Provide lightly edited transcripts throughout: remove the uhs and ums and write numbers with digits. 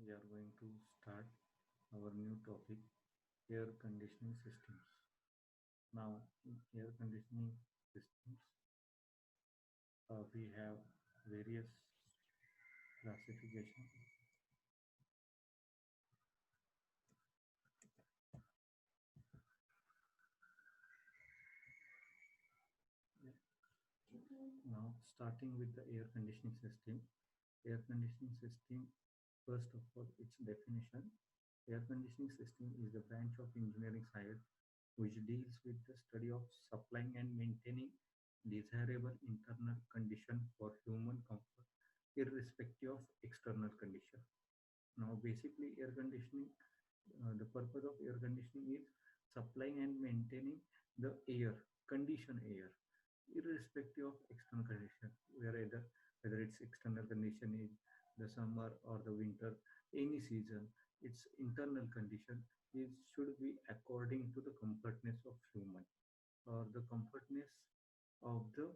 We are going to start our new topic, air conditioning systems. Now, in air conditioning systems, we have various classification. Now, starting with the air conditioning system. Air conditioning system, first of all, its definition. Air conditioning system is the branch of engineering science which deals with the study of supplying and maintaining desirable internal condition for human comfort, irrespective of external condition. Now, basically, air conditioning, the purpose of air conditioning is supplying and maintaining the air, condition air, irrespective of external condition, whether it's external condition is the summer or the winter, any season, its internal condition is should be according to the comfortness of human or the comfortness of the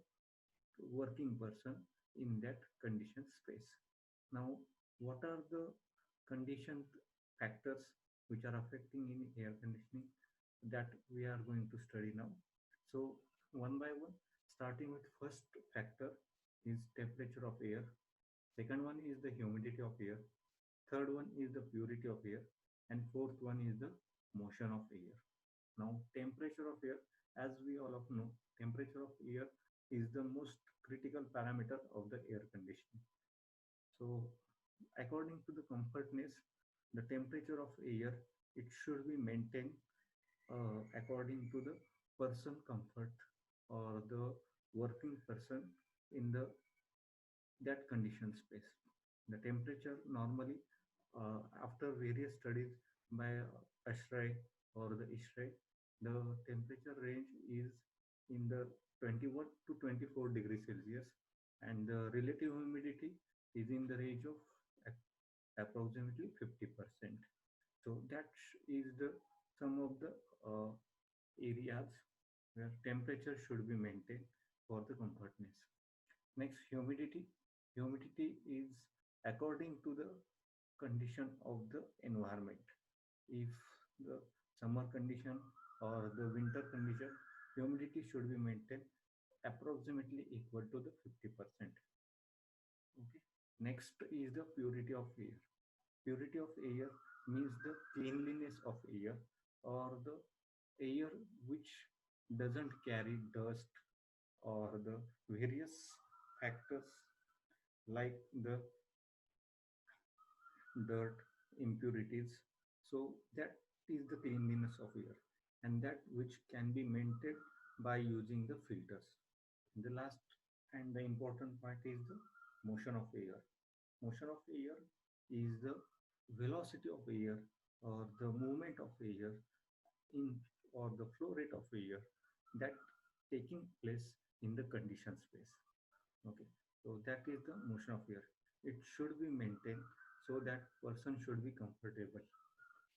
working person in that condition space. Now, what are the condition factors which are affecting in air conditioning that we are going to study now? So, one by one, starting with first factor is temperature of air. Second one is the humidity of air. Third one is the purity of air. And fourth one is the motion of air. Now, temperature of air, as we all of know, temperature of air is the most critical parameter of the air conditioning. So, according to the comfortness, the temperature of air, it should be maintained according to the person comfort or the working person in the that condition space. The temperature normally, after various studies by ASHRAE or the ISHRAE, the temperature range is in the 21 to 24 degrees Celsius, and the relative humidity is in the range of approximately 50%. So that is the some of the areas where temperature should be maintained for the comfortness. Next, humidity. Humidity is according to the condition of the environment. If the summer condition or the winter condition, humidity should be maintained approximately equal to the 50%. Okay. Next is the purity of air. Purity of air means the cleanliness of air or the air which doesn't carry dust or the various factors like the dirt, impurities. So that is the cleanliness of air, and that which can be maintained by using the filters. The last and the important part is the motion of air. Motion of air is the velocity of air or the movement of air in or the flow rate of air that taking place in the condition space. Okay, so that is the motion of air. It should be maintained so that person should be comfortable,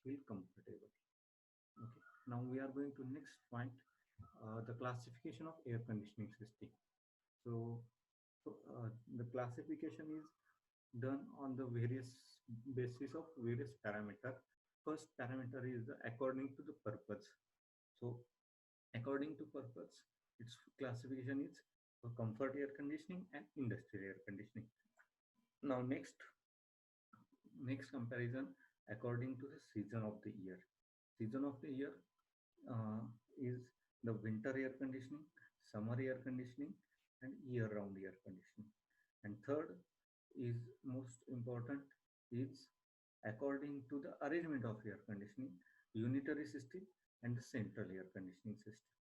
feel comfortable. Okay, now we are going to next point, the classification of air conditioning system. So, the classification is done on the various basis of various parameter. First parameter is the according to the purpose. So according to purpose, its classification is comfort air conditioning and industrial air conditioning. Now next comparison according to the season of the year. Season of the year uh, is the winter air conditioning, summer air conditioning, and year-round air conditioning. And third is most important is according to the arrangement of air conditioning, unitary system, and the central air conditioning system.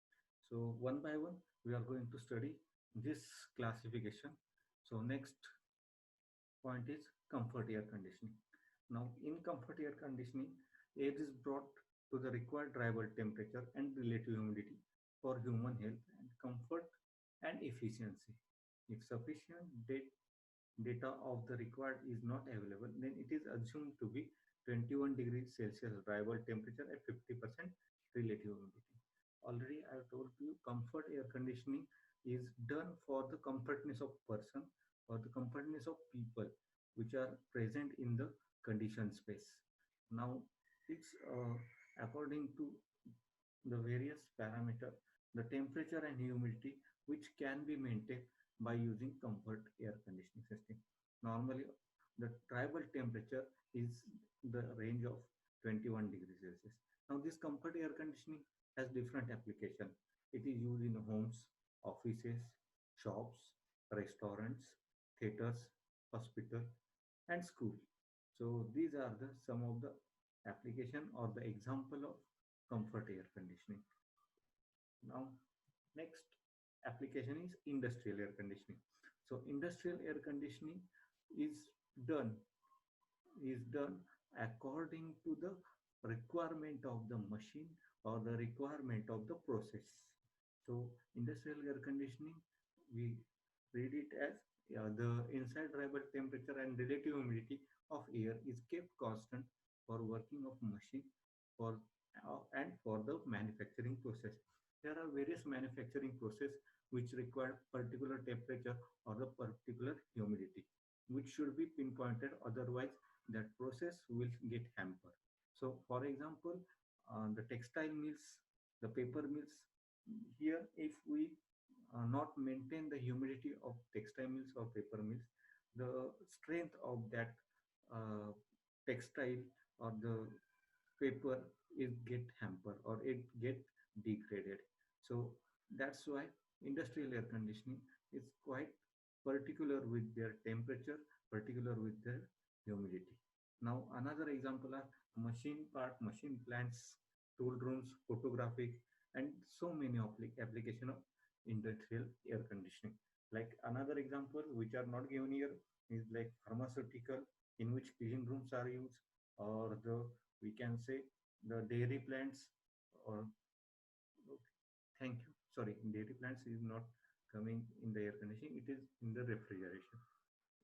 So one by one, we are going to study this classification. So next point is comfort air conditioning. Now, in comfort air conditioning, air is brought to the required drivable temperature and relative humidity for human health and comfort and efficiency. If sufficient data of the required is not available, then it is assumed to be 21 degrees Celsius drivable temperature at 50% relative humidity. Already I have told you comfort air conditioning is done for the comfortness of person or the comfortness of people which are present in the condition space. Now, it's according to the various parameter, the temperature and humidity, which can be maintained by using comfort air conditioning system. Normally, the tribal temperature is the range of 21 degrees Celsius. Now, this comfort air conditioning has different application. It is used in homes, offices, shops, restaurants, theaters, hospital, and school. So these are the some of the application or the example of comfort air conditioning. Now, next application is industrial air conditioning. So industrial air conditioning is done done according to the requirement of the machine or the requirement of the process. So industrial air conditioning, we read it as the inside drivable temperature and relative humidity of air is kept constant for working of machine for and for the manufacturing process. There are various manufacturing process which require particular temperature or the particular humidity, which should be pinpointed, otherwise that process will get hampered. So, for example, the textile mills, the paper mills, here if we not maintain the humidity of textile mills or paper mills, the strength of that uh, textile or the paper is get hampered or it get degraded. So that's why industrial air conditioning is quite particular with their temperature, particular with their humidity. Now another example are machine part, machine plants, tool rooms, photographic, and so many application of industrial air conditioning. Like another example which are not given here is like pharmaceutical, in which clean rooms are used, or the we can say the dairy plants, or okay, thank you, sorry, dairy plants is not coming in the air conditioning, it is in the refrigeration.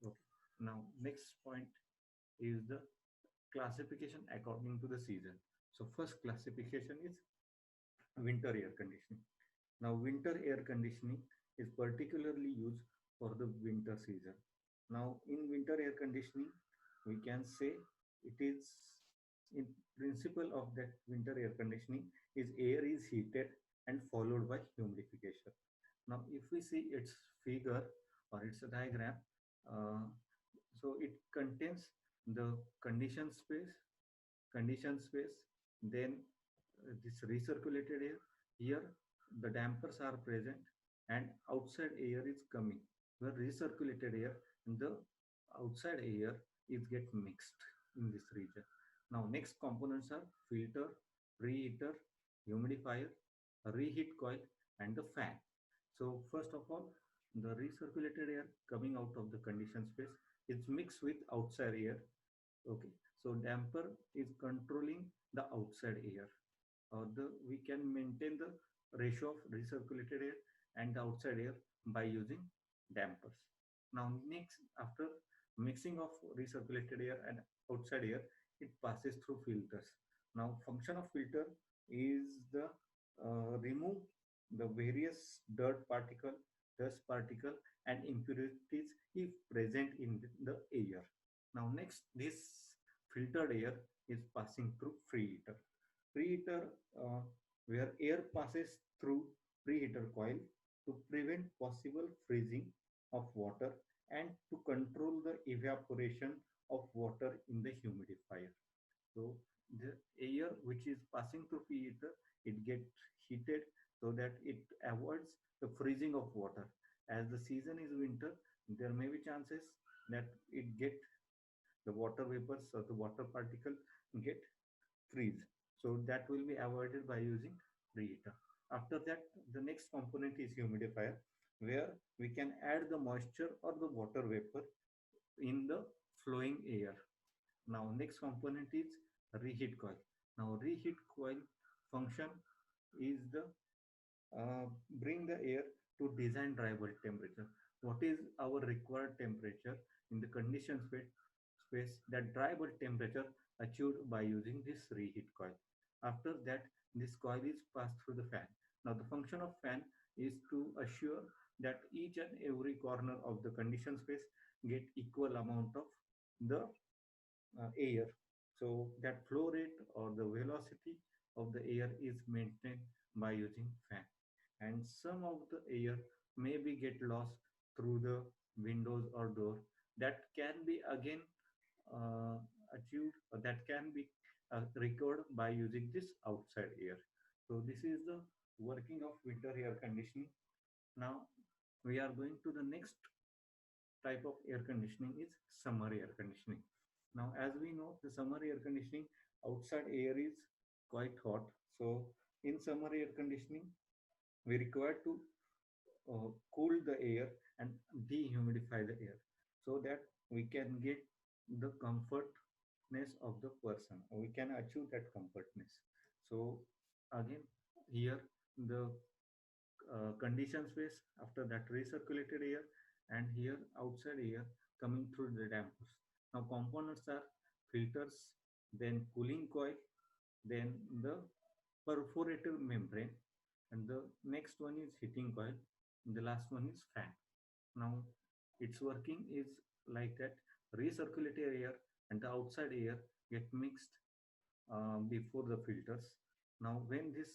Okay, now next point is the classification according to the season. So first classification is winter air conditioning. Now winter air conditioning is particularly used for the winter season. Now in winter air conditioning, we can say it is in principle of that winter air conditioning is air is heated and followed by humidification. Now if we see its figure or its a diagram, uh, so it contains the condition space, then this recirculated air. Here the dampers are present and outside air is coming. The recirculated air and the outside air is get mixed in this region. Now next components are filter, preheater, humidifier, reheat coil, and the fan. So first of all, the recirculated air coming out of the condition space is mixed with outside air. Okay, so damper is controlling the outside air, or the we can maintain the ratio of recirculated air and the outside air by using dampers. Now next, after mixing of recirculated air and outside air, it passes through filters. Now function of filter is the remove the various dust particle, and impurities if present in the air. Now next, this filtered air is passing through preheater. Preheater, where air passes through preheater coil to prevent possible freezing of water and to control the evaporation of water in the humidifier. So the air which is passing through preheater, it gets heated so that it avoids the freezing of water. As the season is winter, there may be chances that it get the water vapors or the water particle get freeze. So that will be avoided by using preheater. After that, the next component is humidifier, where we can add the moisture or the water vapor in the flowing air. Now next component is reheat coil. Now reheat coil function is the bring the air to design drivable temperature. What is our required temperature in the condition space, that drivable temperature achieved by using this reheat coil. After that, this coil is passed through the fan. Now the function of fan is to assure that each and every corner of the condition space get equal amount of the air. So that flow rate or the velocity of the air is maintained by using fan. And some of the air maybe get lost through the windows or door. That can be again uh, achieved, or that can be recovered by using this outside air. So this is the working of winter air conditioning. Now we are going to the next type of air conditioning is summer air conditioning. Now, as we know, the summer air conditioning outside air is quite hot. So, in summer air conditioning, we require to cool the air and dehumidify the air so that we can get the comfortness of the person. We can achieve that comfortness. So, again, here the condition space, after that recirculated air, and here outside air coming through the dampers. Now components are filters, then cooling coil, then the perforator membrane, and the next one is heating coil, and the last one is fan. Now its working is like that: recirculated air and the outside air get mixed before the filters. Now when this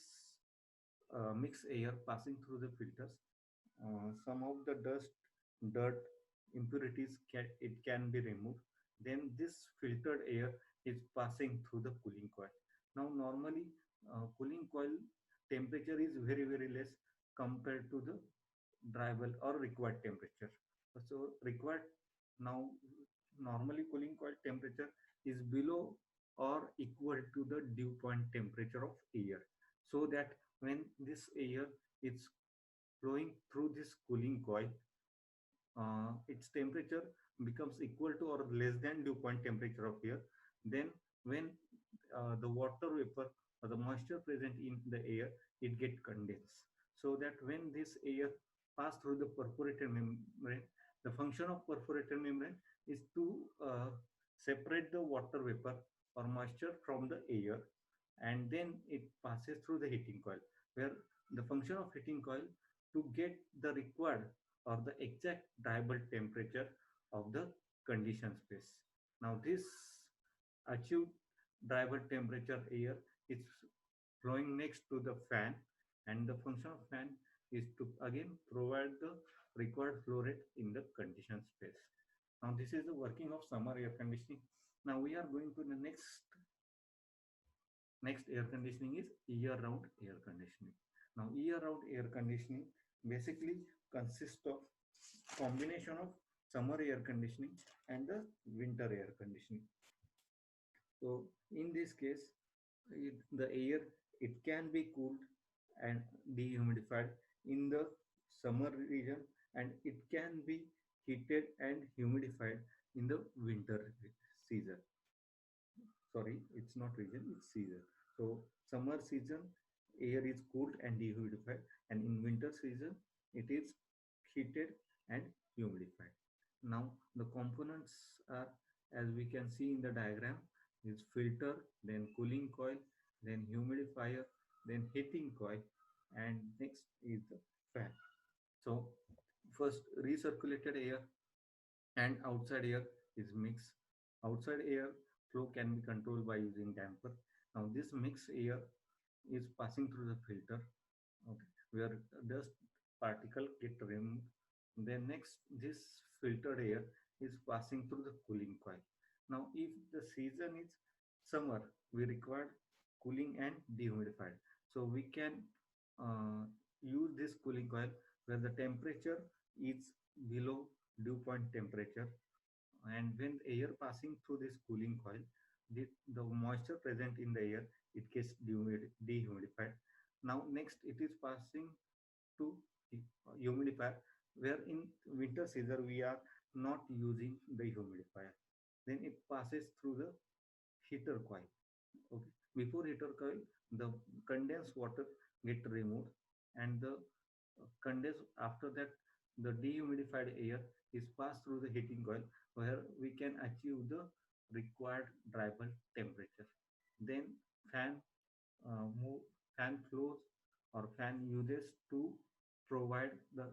mixed air passing through the filters, some of the dust, dirt, impurities can be removed. Then this filtered air is passing through the cooling coil. Now normally cooling coil temperature is very less compared to the drivable or required temperature. So required now normally cooling coil temperature is below or equal to the dew point temperature of air, so that when this air is flowing through this cooling coil, its temperature becomes equal to or less than dew point temperature of air. Then when the water vapor or the moisture present in the air, it get condensed. So that when this air pass through the perforated membrane, the function of perforated membrane is to separate the water vapor or moisture from the air, and then it passes through the heating coil, where the function of heating coil to get the required or the exact drivable temperature of the condition space. Now this achieved drivable temperature air is flowing next to the fan, and the function of fan is to again provide the required flow rate in the condition space. Now this is the working of summer air conditioning. Now we are going to the next air conditioning is year round air conditioning. Now year round air conditioning basically consists of combination of summer air conditioning and the winter air conditioning. So in this case, the air, it can be cooled and dehumidified in the summer region, and it can be heated and humidified in the winter season. Sorry, it's not region, it's season. So summer season air is cooled and dehumidified, and in winter season it is heated and humidified. Now the components are, as we can see in the diagram, is filter, then cooling coil, then humidifier, then heating coil, and next is the fan. So first, recirculated air and outside air is mixed. Outside air flow can be controlled by using damper. Now this mixed air is passing through the filter, okay, where dust particle get removed. Then next, this filtered air is passing through the cooling coil. Now if the season is summer, we require cooling and dehumidified. So we can uh, use this cooling coil where the temperature is below dew point temperature, and when air passing through this cooling coil, the moisture present in the air, it gets dehumidified. Now next it is passing to humidifier, where in winter season we are not using the humidifier. Then it passes through the heater coil. Okay, before heater coil, the condensed water get removed, and the condensed, after that the dehumidified air is passed through the heating coil, where we can achieve the required drivable temperature. Then fan move fan flows or fan uses to provide the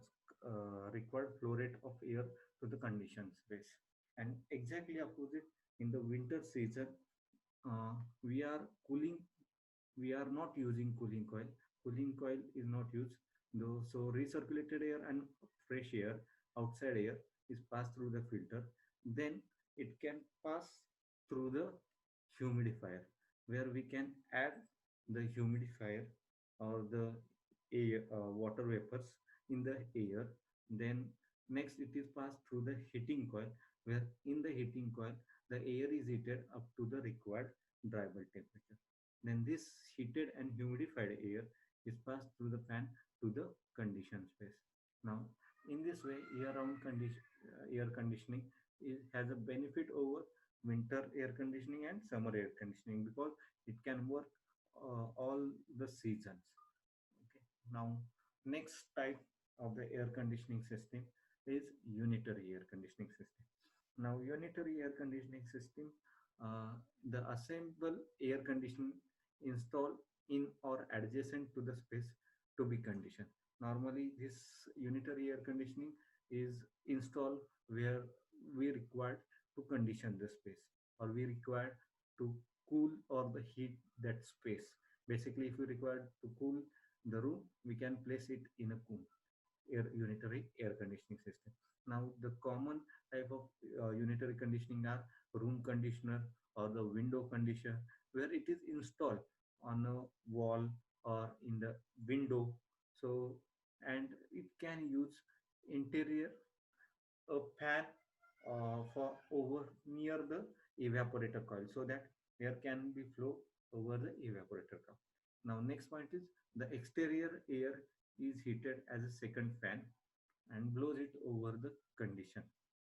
required flow rate of air to the condition space. And exactly opposite, in the winter season, uh, we are cooling, we are not using cooling coil. Cooling coil is not used though. So recirculated air and fresh air, outside air, is passed through the filter. Then it can pass through the humidifier, where we can add the humidifier or the air, water vapors in the air. Then next it is passed through the heating coil, where in the heating coil the air is heated up to the required dry bulb temperature. Then this heated and humidified air is passed through the fan to the conditioned space. Now, in this way, air conditioning has a benefit over winter air conditioning and summer air conditioning, because it can work all the seasons. Okay. Now, next type of the air conditioning system is unitary air conditioning system. Now, unitary air conditioning system, the assemble air conditioning installed in or adjacent to the space to be conditioned. Normally, this unitary air conditioning is installed where we required to condition the space, or we required to cool or the heat that space. Basically, if we require to cool the room, we can place it in a cool unitary air conditioning system. Now, the common type of unitary conditioning are room conditioner or the window conditioner, where it is installed on a wall or in the window. So, and it can use interior a fan for over near the evaporator coil, so that air can be flow over the evaporator coil. Now, next point is the exterior air is heated as a second fan and blows it over the condition.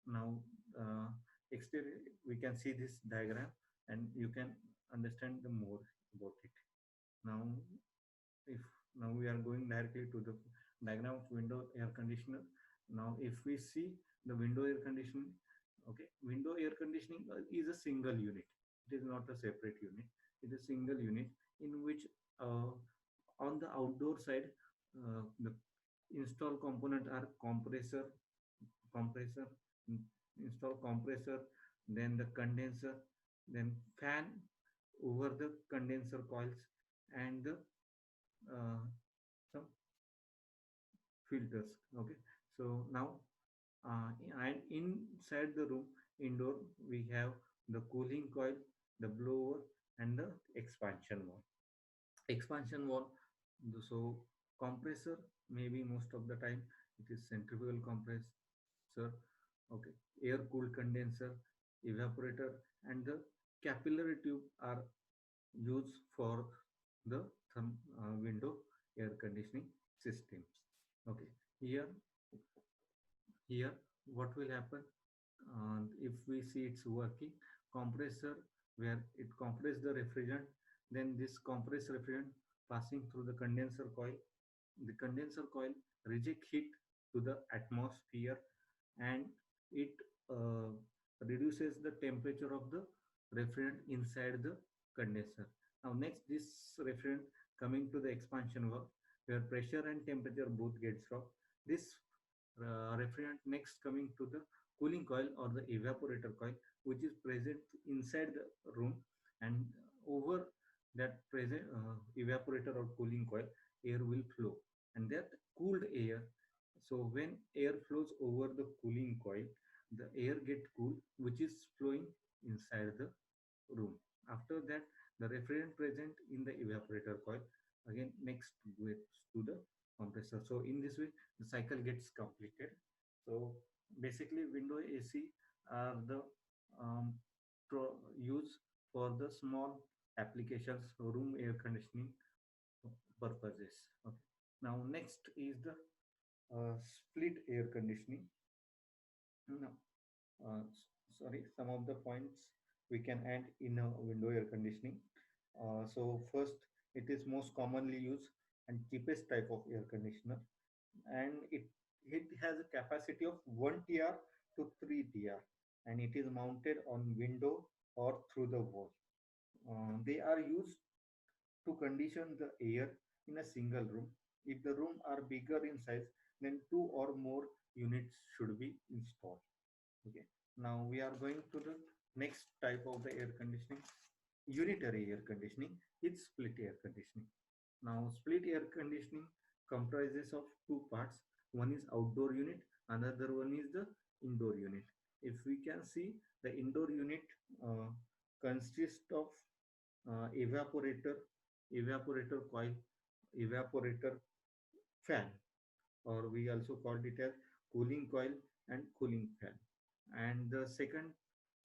Now, uh, exterior, we can see this diagram and you can understand the more about it. Now, if now we are going directly to the diagram of window air conditioner. Now, if we see the window air conditioning, okay, window air conditioning is a single unit. It is not a separate unit. It is a single unit in which on the outdoor side, the install component are compressor, install compressor, then the condenser, then fan over the condenser coils, and the some filters. Okay, so now and inside the room, indoor, we have the cooling coil, the blower, and the expansion wall. Expansion wall, so compressor, maybe most of the time it is centrifugal compressor. Okay, air cooled condenser, evaporator, and the capillary tube are used for the window air conditioning systems. Okay, here here what will happen, if we see it's working, compressor, where it compress the refrigerant, then this compressed refrigerant passing through the condenser coil. The condenser coil reject heat to the atmosphere, and it uh, reduces the temperature of the refrigerant inside the condenser. Now, next, this refrigerant coming to the expansion valve, where pressure and temperature both gets dropped. This refrigerant next coming to the cooling coil or the evaporator coil, which is present inside the room, and over that present evaporator or cooling coil, air will flow, and that cooled air. So when air flows over the cooling coil, the air get cool, which is flowing inside the room. After that, the refrigerant present in the evaporator coil again next goes to the compressor. So in this way, the cycle gets completed. So basically, window AC are the um, use for the small applications, room air conditioning purposes. Okay. Now next is the split air conditioning. No, sorry, some of the points we can add in a window air conditioning. So first, it is most commonly used and cheapest type of air conditioner, and it has a capacity of 1 TR to 3 TR, and it is mounted on window or through the wall. They are used to condition the air in a single room. If the room are bigger in size, then two or more units should be installed. Okay. Now we are going to the next type of the air conditioning. Unitary air conditioning is split air conditioning. Now split air conditioning comprises of two parts. One is outdoor unit, another one is the indoor unit. If we can see, the indoor unit uh, consists of evaporator coil, evaporator fan, or we also called it as cooling coil and cooling fan. And the second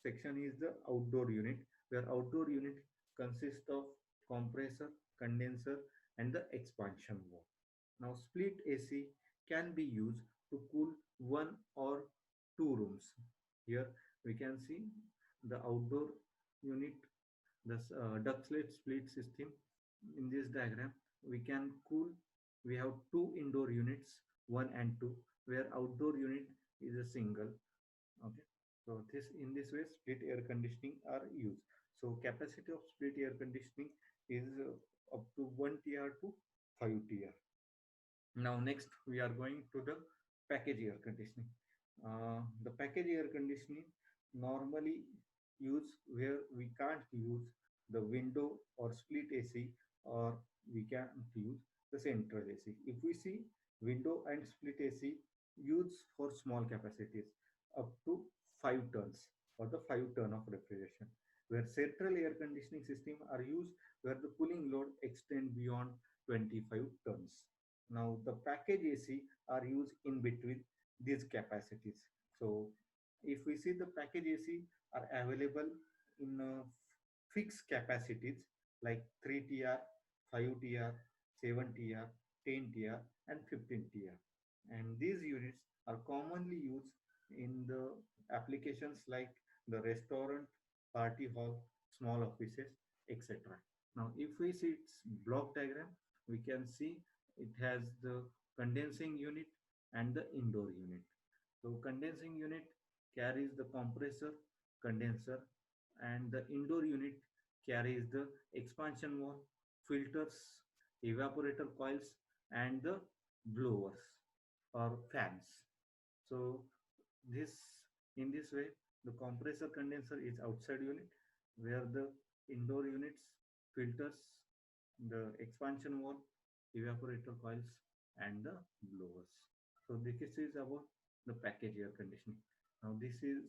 section is the outdoor unit, where outdoor unit consists of compressor, condenser, and the expansion valve. Now, split AC can be used to cool one or two rooms. Here we can see the outdoor unit, the ductlet split system. In this diagram, we can cool. We have two indoor units, one and two, where outdoor unit is a single. Okay, so this in this way, split air conditioning are used. So capacity of split air conditioning is up to 1 TR to 5 TR. Now next we are going to the package air conditioning. The package air conditioning normally use where we can't use the window or split AC, or we can't use the central AC. If we see window and split AC used for small capacities up to 5 tons or the 5 ton of refrigeration, where central air conditioning system are used where the cooling load extend beyond 25 tons. Now the package AC are used in between these capacities. So if we see the package AC are available in fixed capacities like 3 TR, 5 TR, 7 TR, 10 TR, and 15 TR. And these units are commonly used in the applications like the restaurant, party hall, small offices, etc. Now if we see its block diagram, we can see it has the condensing unit and the indoor unit. So condensing unit carries the compressor, condenser, and the indoor unit carries the expansion valve, filters, evaporator coils, and the blowers or fans. So this in this way, the compressor condenser is outside unit, where the indoor units filters, the expansion valve, evaporator coils, and the blowers. So this is about the package air conditioning. Now this is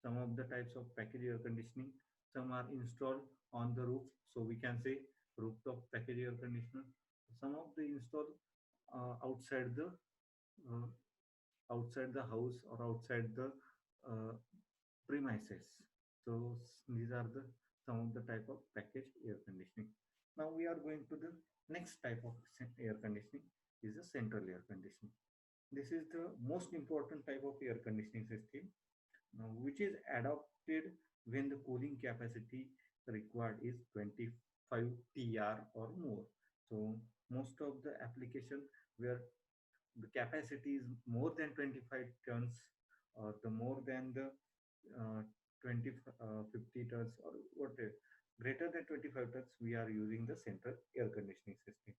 some of the types of package air conditioning. Some are installed on the roof, so we can say rooftop package air conditioner. Some of the installed outside the uh, outside the house or outside the uh, premises. So these are the some of the type of package air conditioning. Now we are going to the next type of air conditioning is the central air conditioning. This is the most important type of air conditioning system, which is adopted when the cooling capacity required is 25 TR or more. So most of the application where the capacity is more than 25 tons or the more than the 20 50 tons or whatever greater than 25 tons, we are using the central air conditioning system.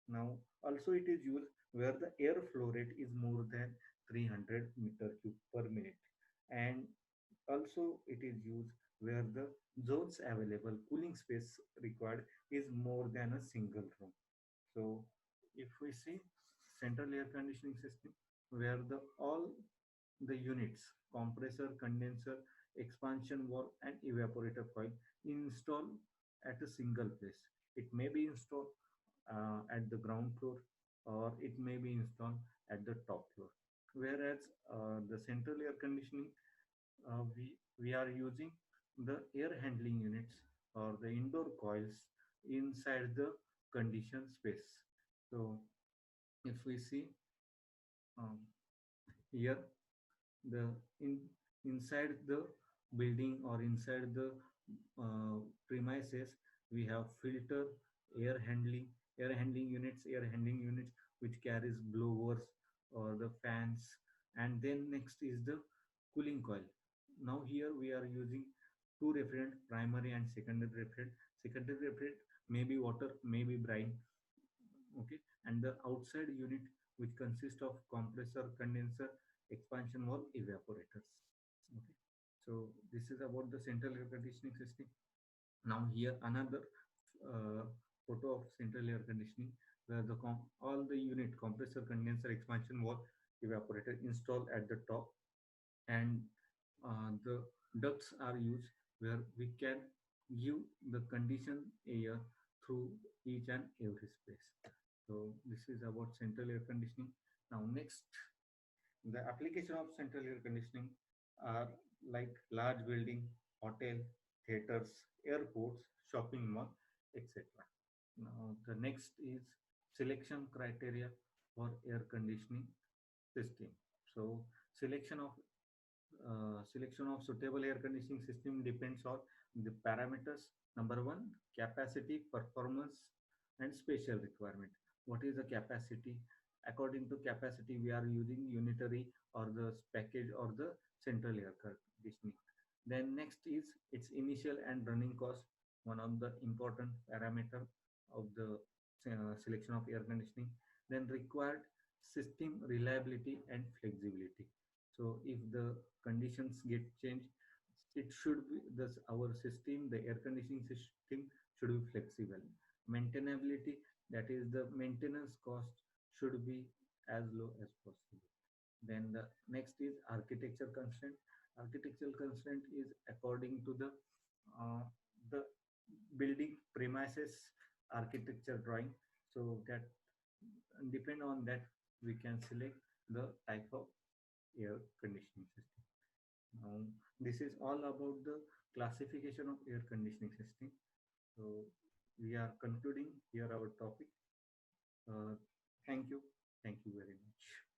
Now also it is used where the air flow rate is more than 300 meter cube per minute, and also it is used where the zones available cooling space required is more than a single room. So if we see central air conditioning system where the all the units, compressor, condenser, expansion valve, and evaporator coil installed at a single place. It may be installed at the ground floor or it may be installed at the top floor. Whereas the central air conditioning, we are using the air handling units or the indoor coils inside the conditioned space. So if we see um, here the inside the building or inside the premises, we have filter, air handling air handling units which carries blowers or the fans, and then next is the cooling coil. Now here we are using two refrigerant, primary and secondary refrigerant. Secondary refrigerant may be water, may be brine. Okay, and the outside unit which consists of compressor, condenser, expansion valve, evaporators. Okay, So this is about the central air conditioning system. Now here another uh, photo of central air conditioning where all the unit compressor, condenser, expansion wall, evaporator installed at the top, and the ducts are used where we can give the conditioned air through each and every space. So this is about central air conditioning. Now next, the application of central air conditioning are like large building, hotel, theaters, airports, shopping mall, etc. Now the next is selection criteria for air conditioning system. So selection of selection of suitable air conditioning system depends on the parameters. Number one, capacity, performance, and spatial requirement. What is the capacity? According to capacity, we are using unitary or the package or the central air conditioning. Then next is its initial and running cost, one of the important parameter of the selection of air conditioning. Then required system reliability and flexibility. So if the conditions get changed, it should be this our system, the air conditioning system should be flexible. Maintainability, that is the maintenance cost should be as low as possible. Then the next is architecture constraint. Architectural constraint is according to uh, the building premises architecture drawing. So that depend on that we can select the type of air conditioning system. Now, this is all about the classification of air conditioning system. So we are concluding here our topic. Uh, thank you. Thank you very much.